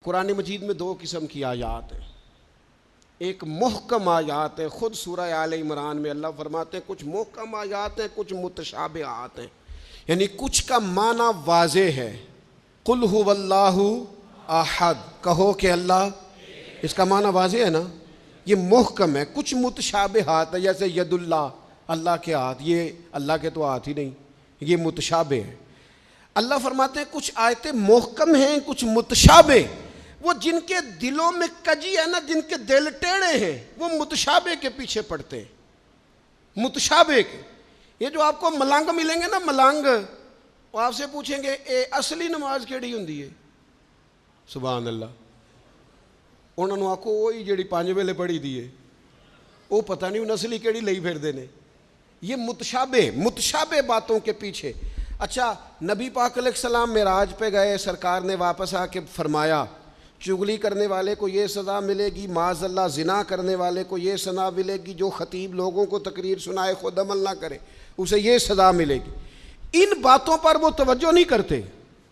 قرآن مجید میں دو قسم کی آیات ہیں، ایک محکم آیات ہے، خود سورہ آل عمران میں اللہ فرماتے ہیں کچھ محکم آیات ہیں، کچھ متشابہات ہیں، یعنی کچھ کا معنی واضح ہے، قل هو اللہ احد، کہو کہ اللہ، اس کا معنی واضح ہے نا، یہ محکم ہے۔ کچھ متشابہات ہے، جیسے ید اللہ، اللہ کے ہاتھ، یہ اللہ کے تو ہاتھ ہی نہیں، یہ متشابہ ہے۔ اللہ فرماتے ہیں کچھ آیتیں محکم ہیں، کچھ متشابہ، وہ جن کے دلوں میں کجی ہے نا، جن کے دل ٹیڑے ہیں، وہ متشابہ کے پیچھے پڑتے ہیں، متشابہ کے۔ یہ جو آپ کو ملنگ ملیں گے نا، ملنگ، وہ آپ سے پوچھیں گے اے اصلی نماز کیڑی ہوندی ہے؟ سبحان اللہ، انہوں نے آکھو وہی جڑی 5 ویلے پڑھی دی ہے، وہ پتہ نہیں انہوں اصلی کیڑی لئی پھر دینے۔ یہ متشابہ باتوں کے پیچھے۔ اچھا، نبی پاک علیہ السلام معراج پہ گئے، سرکار نے واپس آ کے فرمایا چغلی کرنے والے کو یہ سزا ملے گی، معاذ اللہ زنا کرنے والے کو یہ سزا ملے گی، جو خطیب لوگوں کو تقریر سنائے خود عمل نہ کرے اسے یہ سزا ملے گی۔ ان باتوں پر وہ توجہ نہیں کرتے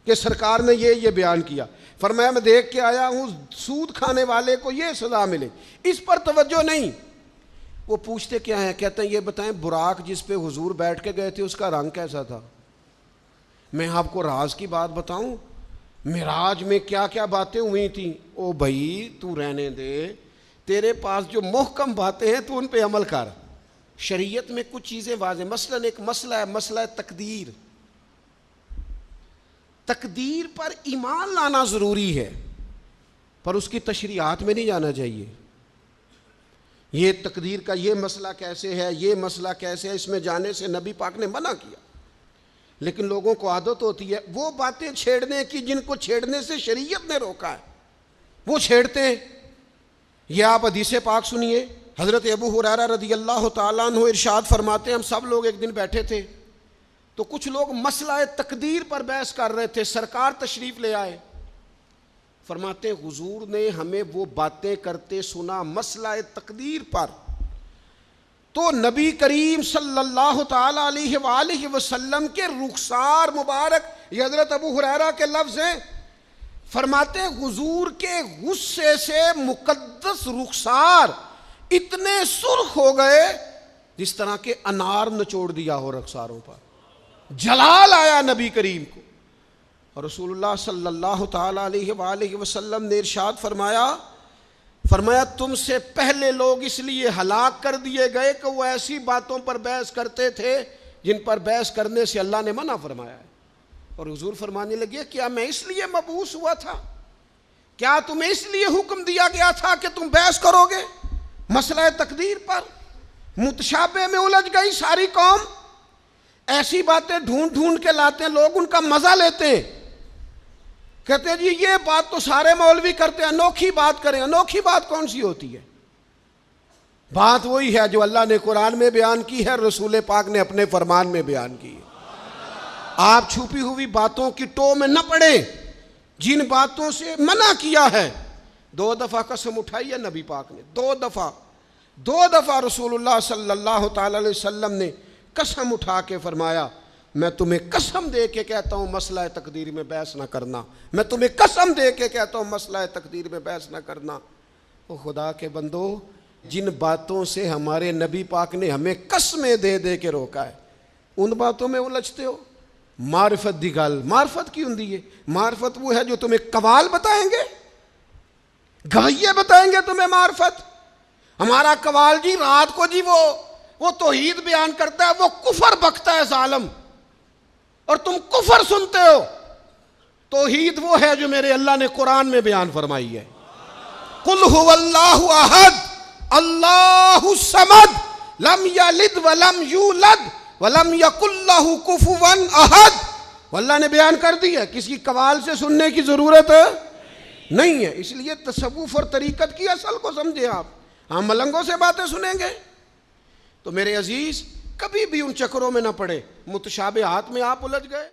کہ سرکار نے یہ بیان کیا۔ فرمایا میں دیکھ کے آیا ہوں سود کھانے والے کو یہ سزا ملے، اس پر توجہ نہیں۔ وہ پوچھتے کیا ہیں؟ کہتے ہیں یہ بتائیں براق جس پہ حضور بیٹھ کے گئے تھے اس کا رنگ کیسا تھا؟ میں آپ کو راز کی بات بتاؤں، معراج میں کیا کیا باتیں ہوئی تھیں؟ او بھائی تو رہنے دے، تیرے پاس جو محکم باتیں ہیں تو ان پہ عمل کر۔ شریعت میں کچھ چیزیں واضح، مثلا ایک مسئلہ ہے، مسئلہ تقدیر۔ تقدیر پر ایمان لانا ضروری ہے، پر اس کی تشریحات میں نہیں جانا چاہیے۔ یہ تقدیر کا یہ مسئلہ کیسے ہے، یہ مسئلہ کیسے ہے، اس میں جانے سے نبی پاک نے منع کیا، لیکن لوگوں کو عادت ہوتی ہے وہ باتیں چھیڑنے کی جن کو چھیڑنے سے شریعت نے روکا ہے، وہ چھیڑتے ہیں۔ یہ آپ حدیث پاک سنیے، حضرت ابو ہریرہ رضی اللہ تعالیٰ عنہ ارشاد فرماتے ہیں ہم سب لوگ ایک دن بیٹھے تھے تو کچھ لوگ مسئلہ تقدیر پر بحث کر رہے تھے، سرکار تشریف لے آئے، فرماتے ہیں حضور نے ہمیں وہ باتیں کرتے سنا مسئلہ تقدیر پر، تو نبی کریم صلی اللہ تعالی علیہ وآلہ وسلم کے رخسار مبارک، یہ حضرت ابو ہریرہ کے لفظ ہیں، فرماتے ہیں حضور کے غصے سے مقدس رخسار اتنے سرخ ہو گئے جس طرح کے انار نچوڑ دیا ہو رخساروں پر، جلال آیا نبی کریم کو۔ اور رسول اللہ صلی اللہ تعالی علیہ وآلہ وسلم نے ارشاد فرمایا تم سے پہلے لوگ اس لیے ہلاک کر دیے گئے کہ وہ ایسی باتوں پر بحث کرتے تھے جن پر بحث کرنے سے اللہ نے منع فرمایا ہے۔ اور حضور فرمانے لگے کیا میں اس لیے مبعوث ہوا تھا؟ کیا تمہیں اس لیے حکم دیا گیا تھا کہ تم بحث کرو گے مسئلہ تقدیر پر؟ متشابہ میں الجھ گئی ساری قوم، ایسی باتیں ڈھونڈ ڈھونڈ کے لاتے ہیں، لوگ ان کا مزہ لیتے ہیں، کہتے ہیں جی یہ بات تو سارے مولوی کرتے ہیں، انوکھی بات کریں۔ انوکھی بات کون سی ہوتی ہے؟ بات وہی ہے جو اللہ نے قرآن میں بیان کی ہے، رسول پاک نے اپنے فرمان میں بیان کی ہے۔ آپ چھپی ہوئی باتوں کی ٹو میں نہ پڑیں، جن باتوں سے منع کیا ہے۔ 2 دفعہ قسم اٹھائی ہے نبی پاک نے، 2 دفعہ رسول اللہ صلی اللہ تعالی علیہ وسلم نے قسم اٹھا کے فرمایا میں تمہیں قسم دے کے کہتا ہوں مسئلہ تقدیر میں بحث نہ کرنا، میں تمہیں قسم دے کے کہتا ہوں مسئلہ تقدیر میں بحث نہ کرنا۔ او خدا کے بندو، جن باتوں سے ہمارے نبی پاک نے ہمیں قسمیں دے دے کے روکا ہے ان باتوں میں الجھتے ہو۔ معرفت دی گل، معرفت کی ہوندی ہے؟ معرفت وہ ہے جو تمہیں قوال بتائیں گے، گویے بتائیں گے تمہیں معرفت۔ ہمارا قوال جی رات کو جی وہ توحید بیان کرتا ہے، وہ کفر بکتا ہے ظالم، اور تم کفر سنتے ہو۔ توحید وہ ہے جو میرے اللہ نے قرآن میں بیان فرمائی ہے، قل هو اللہ احد اللہ الصمد لم یلد ولم یولد ولم یکن لہ کفوا احد۔ اللہ نے بیان کر دی ہے، کسی قوال سے سننے کی ضرورت نہیں ہے۔ اس لیے تصوف اور طریقت کی اصل کو سمجھے آپ۔ ہم ملنگوں سے باتیں سنیں گے تو میرے عزیز کبھی بھی ان چکروں میں نہ پڑے، متشابہات میں آپ الجھ گئے۔